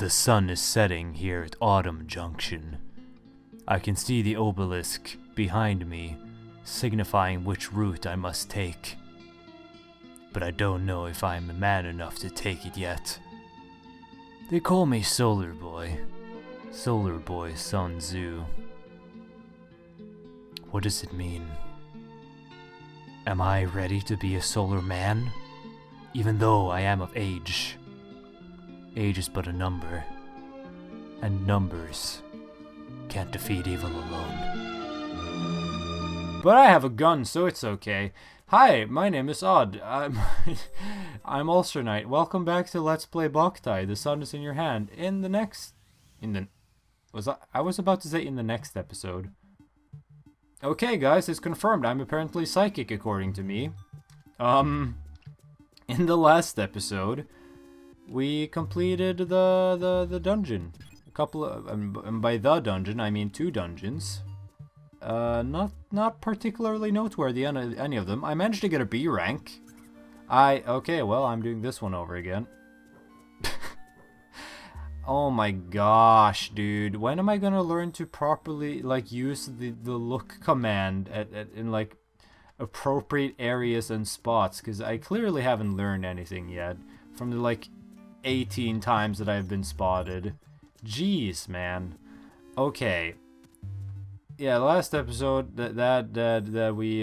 The sun is setting here at Autumn Junction. I can see the obelisk behind me, signifying which route I must take. But I don't know if I am man enough to take it yet. They call me Solar Boy. Solar Boy Sun Tzu. What does it mean? Am I ready to be a solar man? Even though I am of age. Age is but a number, and numbers can't defeat evil alone. But I have a gun, so it's okay. Hi, my name is Odd. I'm Ulster Knight. Welcome back to Let's Play Boktai. The sun is in your hand. I was about to say in the next episode. Okay, guys, it's confirmed. I'm apparently psychic, according to me. In the last episode, we completed the dungeon. A couple of, and by the dungeon, I mean 2 dungeons. Not particularly noteworthy, any of them. I managed to get a B rank. Okay, well, I'm doing this one over again. Oh my gosh, dude. When am I gonna learn to properly, like, use the look command in, like, appropriate areas and spots? Because I clearly haven't learned anything yet from the, like, 18 times that I've been spotted. Jeez, man. Okay. Yeah, last episode that we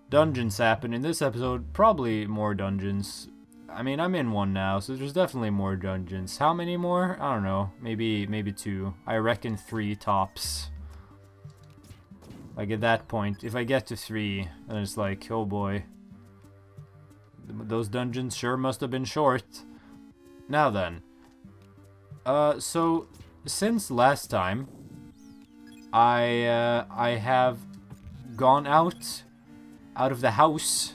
dungeons happened. In this episode, probably more dungeons. I mean, I'm in one now, so there's definitely more dungeons. How many more? I don't know. Maybe 2. I reckon 3 tops. Like, at that point, if I get to 3, then it's like, oh boy. Those dungeons sure must have been short. Now then. So, since last time, I have gone out of the house.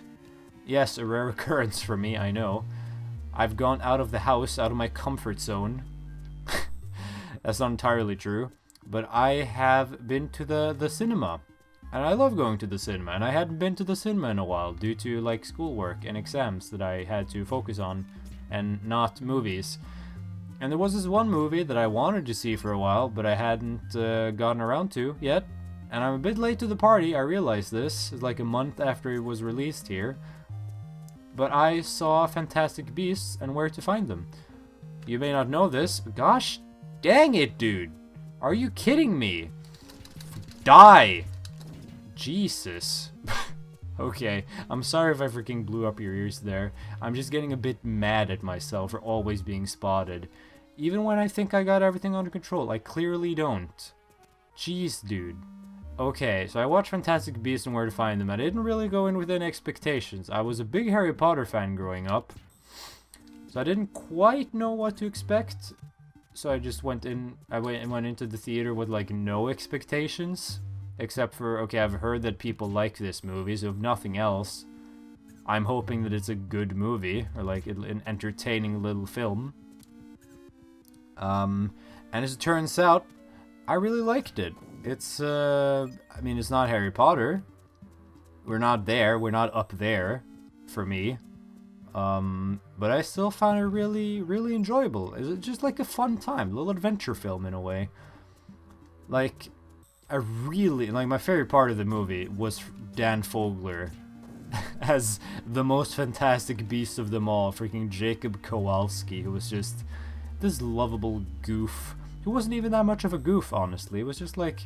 Yes, a rare occurrence for me, I know. I've gone out of the house, out of my comfort zone. That's not entirely true. But I have been to the cinema. And I love going to the cinema. And I hadn't been to the cinema in a while due to, like, schoolwork and exams that I had to focus on. And not movies. And there was this one movie that I wanted to see for a while, but I hadn't gotten around to yet. And I'm a bit late to the party, I realized this. It's like a month after it was released here. But I saw Fantastic Beasts and Where to Find Them. You may not know this, but gosh dang it, dude. Are you kidding me? Die! Jesus. Okay, I'm sorry if I freaking blew up your ears there. I'm just getting a bit mad at myself for always being spotted. Even when I think I got everything under control, I clearly don't. Jeez, dude. Okay, so I watched Fantastic Beasts and Where to Find Them. I didn't really go in with any expectations. I was a big Harry Potter fan growing up, so I didn't quite know what to expect. So I just went into the theater with, like, no expectations. Except for, okay, I've heard that people like this movie, so if nothing else, I'm hoping that it's a good movie, or, like, an entertaining little film. And as it turns out, I really liked it. It's, I mean, it's not Harry Potter. We're not there. We're not up there, for me. But I still found it really, really enjoyable. It's just like a fun time. A little adventure film, in a way. Like, my favorite part of the movie was Dan Fogler as the most fantastic beast of them all, freaking Jacob Kowalski, who was just this lovable goof. He wasn't even that much of a goof, honestly. It was just like,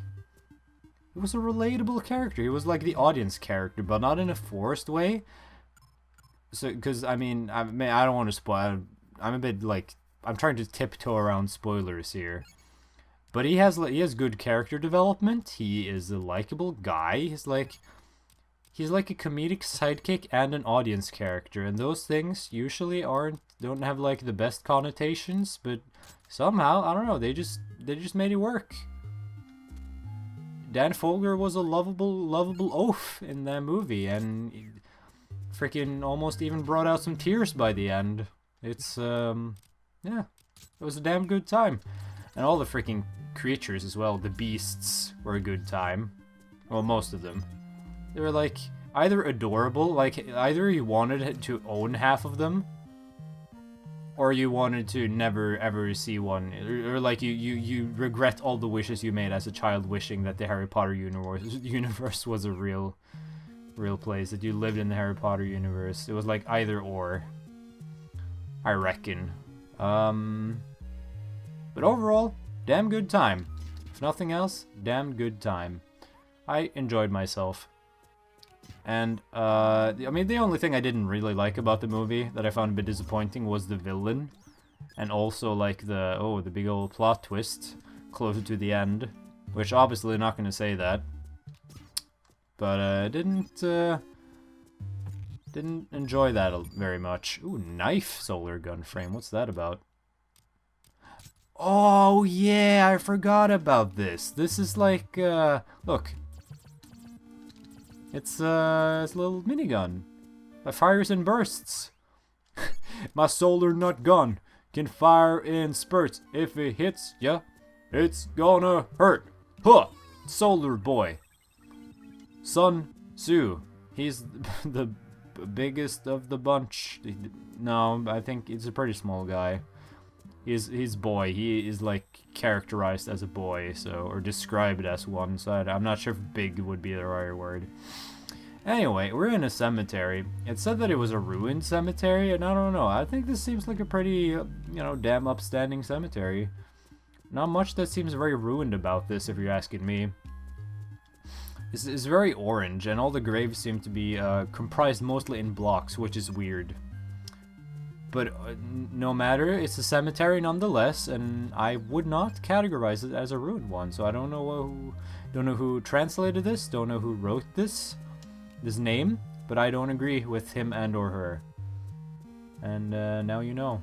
he was a relatable character. He was like the audience character, but not in a forced way. So, because, I mean, I don't want to spoil. I'm a bit, like, I'm trying to tiptoe around spoilers here. But he has good character development. He is a likable guy. He's like a comedic sidekick and an audience character, and those things usually don't have, like, the best connotations, but somehow, I don't know, they just made it work. Dan Fogler was a lovable oaf in that movie, and freaking almost even brought out some tears by the end. It's yeah, it was a damn good time. And all the freaking creatures as well, the beasts, were a good time. Well, most of them. They were, like, either adorable, like, either you wanted to own half of them, or you wanted to never ever see one, or like you regret all the wishes you made as a child, wishing that the Harry Potter universe was a real place, that you lived in the Harry Potter universe. It was like either or, I reckon. But overall, damn good time. If nothing else, damn good time. I enjoyed myself. And, I mean, the only thing I didn't really like about the movie that I found a bit disappointing was the villain. And also, like, the big old plot twist closer to the end. Which, obviously, not gonna say that. But, didn't enjoy that very much. Ooh, knife solar gun frame. What's that about? Oh, yeah, I forgot about this. This is like, look. It's a little minigun that fires in bursts. My solar nut gun can fire in spurts. If it hits ya, it's gonna hurt. Huh! Solar boy. Sun Tzu. He's the biggest of the bunch. No, I think he's a pretty small guy. He's boy. He is like characterized as a boy, so, or described as one. So I'm not sure if big would be the right word. Anyway, we're in a cemetery. It said that it was a ruined cemetery, and I don't know. I think this seems like a pretty, damn upstanding cemetery. Not much that seems very ruined about this, if you're asking me. It's very orange, and all the graves seem to be comprised mostly in blocks, which is weird. But no matter, it's a cemetery nonetheless, and I would not categorize it as a ruined one. So I don't know who translated this, don't know who wrote this name, but I don't agree with him and or her. And now you know.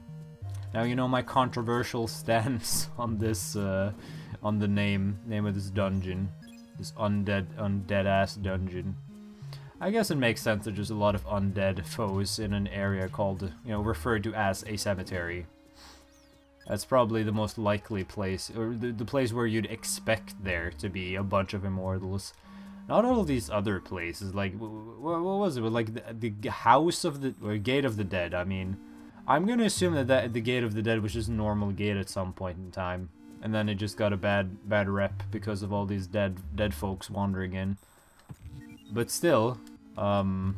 Now you know my controversial stance on this, on the name of this dungeon, this undead ass dungeon. I guess it makes sense that there's a lot of undead foes in an area called, referred to as a cemetery. That's probably the most likely place, or the place where you'd expect there to be a bunch of immortals. Not all of these other places, like, what was it? Like, the house of the, or gate of the dead, I mean. I'm gonna assume that the gate of the dead was just a normal gate at some point in time. And then it just got a bad rep because of all these dead folks wandering in. But still, things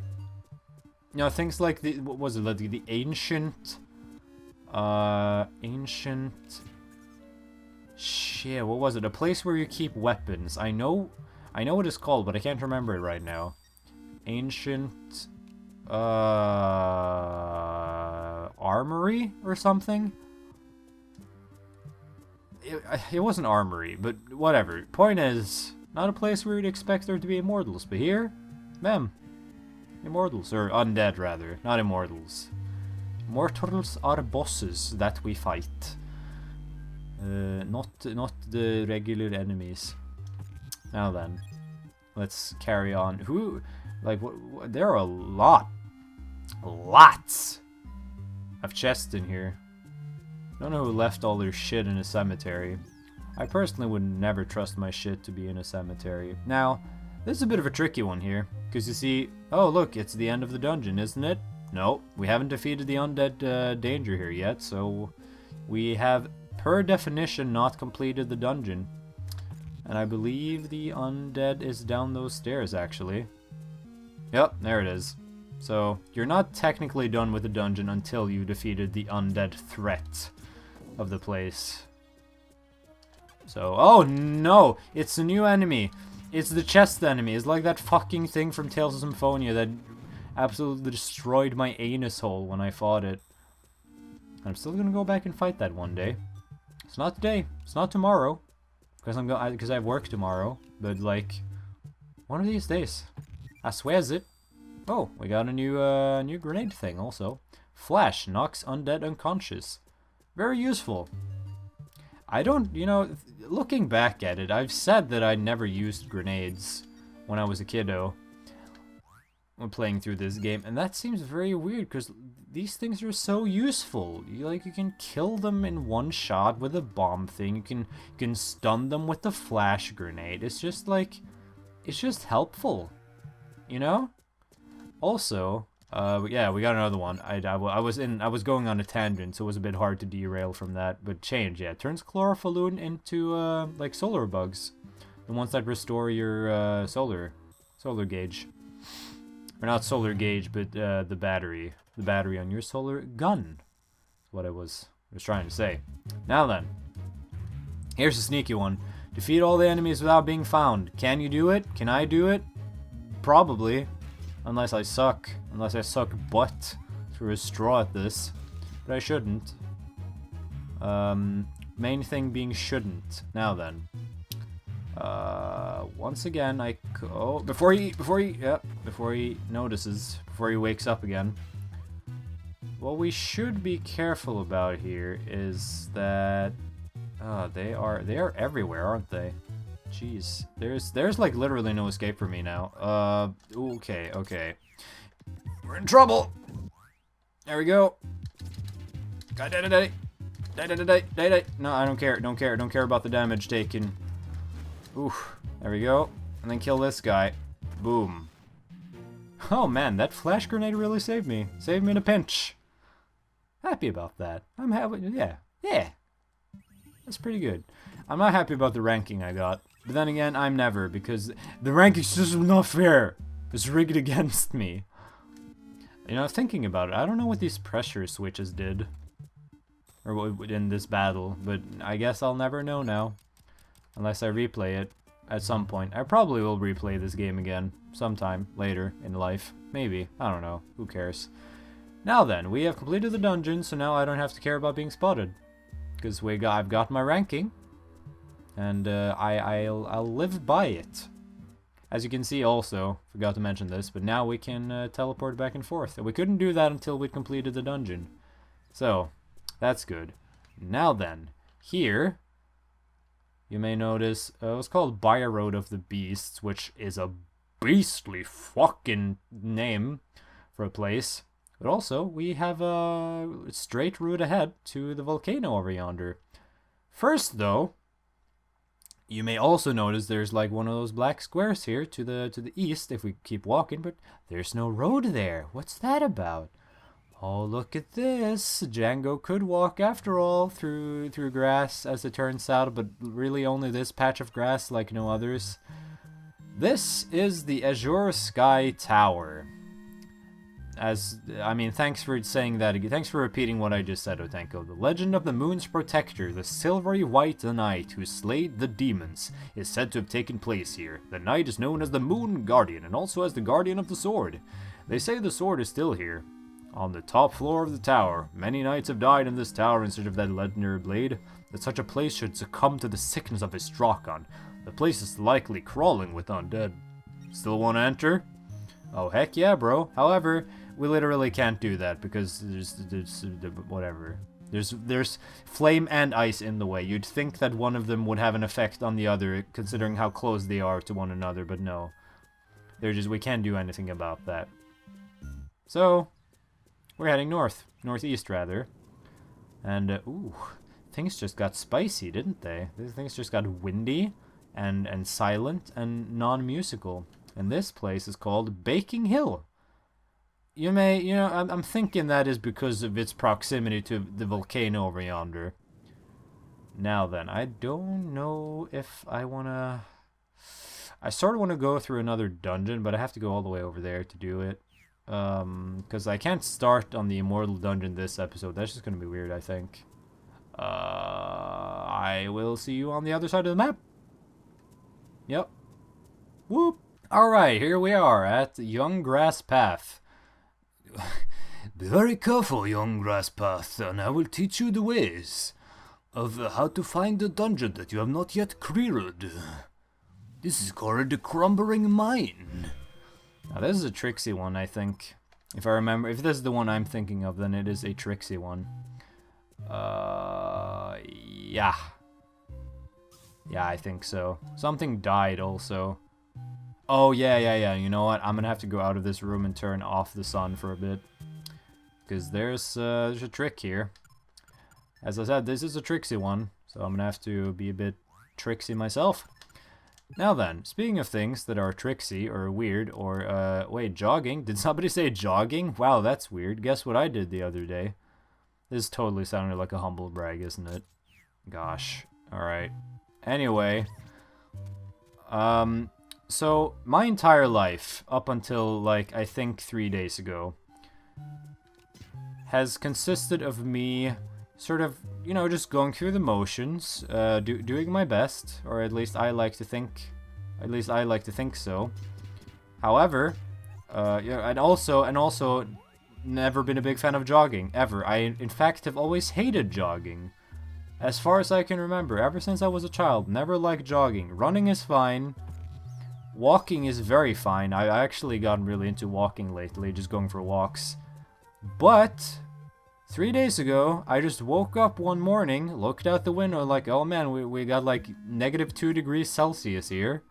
like what was it, like the ancient, shit, what was it? A place where you keep weapons. I know what it's called, but I can't remember it right now. Ancient, armory or something? It wasn't armory, but whatever. Point is, not a place where you'd expect there to be immortals, but here, ma'am, immortals, or undead rather, not immortals. Mortals are bosses that we fight. Not the regular enemies. Now then, let's carry on. Who, like, what there are lots of chests in here. Don't know who left all their shit in a cemetery. I personally would never trust my shit to be in a cemetery. Now, this is a bit of a tricky one here, because you see, oh look, it's the end of the dungeon, isn't it? No, we haven't defeated the undead danger here yet, so we have, per definition, not completed the dungeon. And I believe the undead is down those stairs, actually. Yep, there it is. So, you're not technically done with the dungeon until you defeated the undead threat of the place. So, oh no! It's a new enemy! It's the chest enemy. It's like that fucking thing from Tales of Symphonia that absolutely destroyed my anus hole when I fought it. I'm still gonna go back and fight that one day. It's not today. It's not tomorrow. Because I have work tomorrow. But, like, one of these days. I swears it. Oh, we got a new grenade thing also. Flash knocks undead unconscious. Very useful. I don't, looking back at it, I've said that I never used grenades when I was a kiddo when playing through this game, and that seems very weird because these things are so useful. You can kill them in one shot with a bomb thing. You can stun them with the flash grenade. It's just like, it's just helpful, Also, But yeah, we got another one. I was going on a tangent, so it was a bit hard to derail from that. But change, yeah, turns chlorophyllone into like solar bugs, the ones that restore your solar gauge, or not solar gauge, but the battery on your solar gun. That's what I was trying to say. Now then, here's a sneaky one. Defeat all the enemies without being found. Can you do it? Can I do it? Probably. Unless I suck butt through a straw at this. But I shouldn't. Main thing being shouldn't. Now then. Once again, oh, before he notices, before he wakes up again. What we should be careful about here is that, they are everywhere, aren't they? Jeez, there's like literally no escape for me now. Okay. We're in trouble. There we go. No, I don't care. Don't care about the damage taken. Oof. There we go. And then kill this guy. Boom. Oh man, that flash grenade really saved me. Saved me in a pinch. Happy about that. I'm happy. Yeah. That's pretty good. I'm not happy about the ranking I got. But then again, I'm never, because the ranking system is not fair. It's rigged against me. You know, thinking about it, I don't know what these pressure switches did. Or in this battle, but I guess I'll never know now. Unless I replay it at some point. I probably will replay this game again sometime later in life. Maybe. I don't know. Who cares? Now then, we have completed the dungeon, so now I don't have to care about being spotted. Because I've got my ranking. And I'll live by it. As you can see also, forgot to mention this, but now we can teleport back and forth. And we couldn't do that until we completed the dungeon. So, that's good. Now then, here, you may notice, it's called Byroad of the Beasts, which is a beastly fucking name for a place. But also, we have a straight route ahead to the volcano over yonder. First, though, you may also notice there's like one of those black squares here to the east if we keep walking, but there's no road there. What's that about? Oh, look at this. Django could walk after all through grass, as it turns out, but really only this patch of grass, like no others. This is the Azure Sky Tower. Thanks for saying that again. Thanks for repeating what I just said, Otenko. The legend of the moon's protector, the silvery white knight who slayed the demons, is said to have taken place here. The knight is known as the Moon Guardian, and also as the Guardian of the Sword. They say the sword is still here, on the top floor of the tower. Many knights have died in this tower in search of that legendary blade. That such a place should succumb to the sickness of Istrakan. The place is likely crawling with undead. Still want to enter? Oh, heck yeah, bro. However, we literally can't do that because there's whatever. There's flame and ice in the way. You'd think that one of them would have an effect on the other, considering how close they are to one another, but no. We can't do anything about that. So, we're heading northeast rather. And, ooh, things just got spicy, didn't they? Things just got windy and silent and non-musical. And this place is called Baking Hill. I'm thinking that is because of its proximity to the volcano over yonder. Now then, I don't know if I wanna... I sort of want to go through another dungeon, but I have to go all the way over there to do it. Because I can't start on the Immortal Dungeon this episode. That's just gonna be weird, I think. I will see you on the other side of the map. Yep. Whoop. Alright, here we are at Young Grass Path. Be very careful, Young Grass Path, and I will teach you the ways of how to find the dungeon that you have not yet cleared. This is called the Crumbling Mine. Now, this is a tricksy one, I think. If I remember, if this is the one I'm thinking of, then it is a tricksy one. Yeah. Yeah, I think so. Something died also. Oh, yeah. You know what? I'm gonna have to go out of this room and turn off the sun for a bit. Because there's a trick here. As I said, this is a tricksy one. So I'm gonna have to be a bit tricksy myself. Now then, speaking of things that are tricksy or weird or, wait, jogging? Did somebody say jogging? Wow, that's weird. Guess what I did the other day? This totally sounded like a humble brag, isn't it? Gosh. Alright. Anyway. So, my entire life, up until, like, I think 3 days ago, has consisted of me sort of, you know, just going through the motions, doing my best, or at least I like to think so. However, yeah, and also never been a big fan of jogging, ever. I, in fact, have always hated jogging. As far as I can remember, ever since I was a child, never liked jogging. Running is fine. Walking is very fine. I actually gotten really into walking lately, just going for walks. But 3 days ago, I just woke up one morning, looked out the window, like, oh man, we got like -2 degrees Celsius here.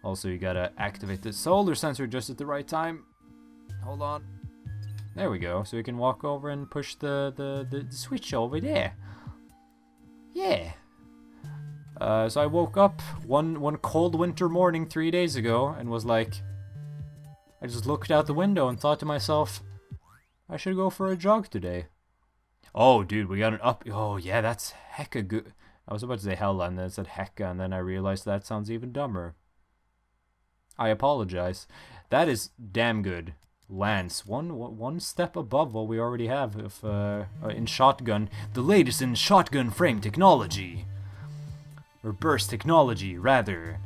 Also, you gotta activate the solar sensor just at the right time. Hold on. There we go. So we can walk over and push the switch over there. Yeah. So I woke up one cold winter morning 3 days ago and was like, I just looked out the window and thought to myself, I should go for a jog today. Oh, dude, we got an up. Oh, yeah, that's hecka good. I was about to say hella and then it said hecka, and then I realized that sounds even dumber. I apologize. That is damn good. Lance, one step above what we already have in shotgun. The latest in shotgun frame technology. Or burst technology, rather.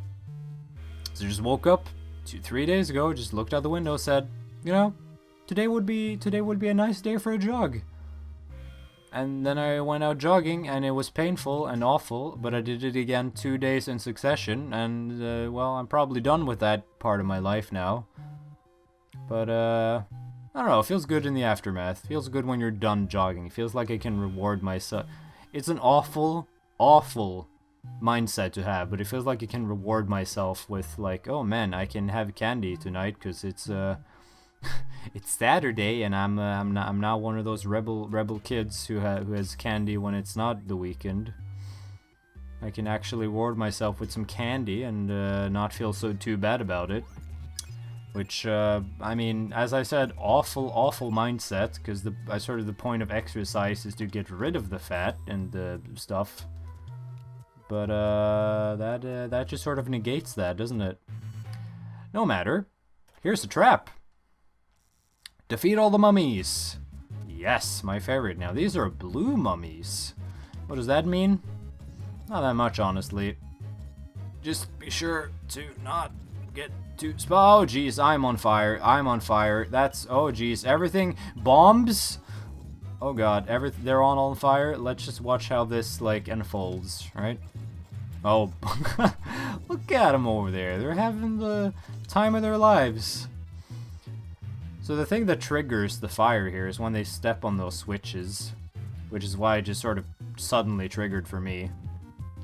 So just woke up 3 days ago, just looked out the window, said, you know, today would be a nice day for a jog. And then I went out jogging, and it was painful and awful, but I did it again 2 days in succession, and, well, I'm probably done with that part of my life now. But, I don't know, it feels good in the aftermath. It feels good when you're done jogging. It feels like I can reward myself. It's an awful, awful mindset to have, but it feels like I can reward myself with, like, oh man, I can have candy tonight, because it's, it's Saturday, and I'm not one of those rebel kids who has candy when it's not the weekend. I can actually reward myself with some candy and not feel so too bad about it. Which I mean, as I said, awful mindset, because the point of exercise is to get rid of the fat and the stuff. But that just sort of negates that, doesn't it? No matter. Here's the trap. Defeat all the mummies. Yes, my favorite. Now, these are blue mummies. What does that mean? Not that much, honestly. Just be sure to not get too... Oh, jeez, I'm on fire. I'm on fire. That's... Oh, jeez. Everything... Bombs? Oh, God. They're all on fire. Let's just watch how this, like, unfolds, right? Oh, look at them over there. They're having the time of their lives. So the thing that triggers the fire here is when they step on those switches, which is why it just sort of suddenly triggered for me.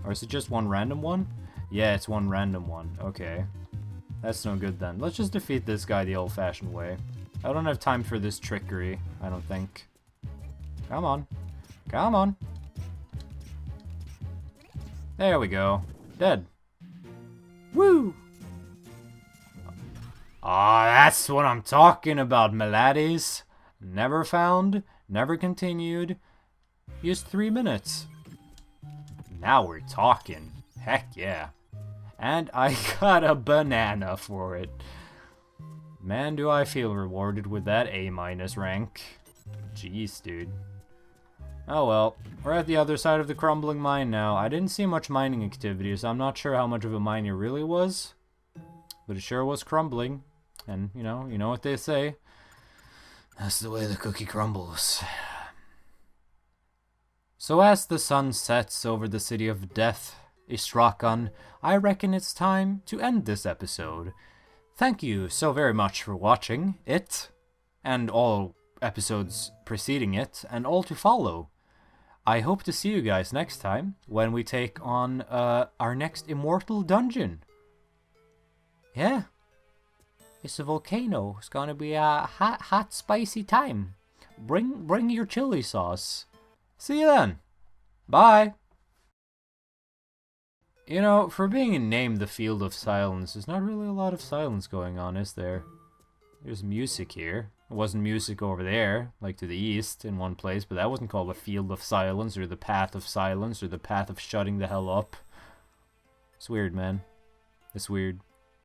Or is it just one random one? Yeah, it's one random one. Okay. That's no good then. Let's just defeat this guy the old-fashioned way. I don't have time for this trickery, I don't think. Come on. Come on. There we go. Dead. Woo! Ah, that's what I'm talking about, my laddies. Never found, never continued. Used 3 minutes. Now we're talking. Heck yeah. And I got a banana for it. Man, do I feel rewarded with that A- rank. Jeez, dude. Oh well, we're at the other side of the Crumbling Mine now. I didn't see much mining activity, so I'm not sure how much of a mine it really was. But it sure was crumbling. And, you know what they say. That's the way the cookie crumbles. So as the sun sets over the city of death, Istrakan, I reckon it's time to end this episode. Thank you so very much for watching it, and all episodes preceding it, and all to follow. I hope to see you guys next time, when we take on our next immortal dungeon. Yeah. It's a volcano. It's gonna be a hot, spicy time. Bring your chili sauce. See you then. Bye. You know, for being named the Field of Silence, there's not really a lot of silence going on, is there? There's music here. It wasn't music over there, like to the east in one place, but that wasn't called the Field of Silence, or the Path of Silence, or the Path of Shutting the Hell Up. It's weird, man. It's weird.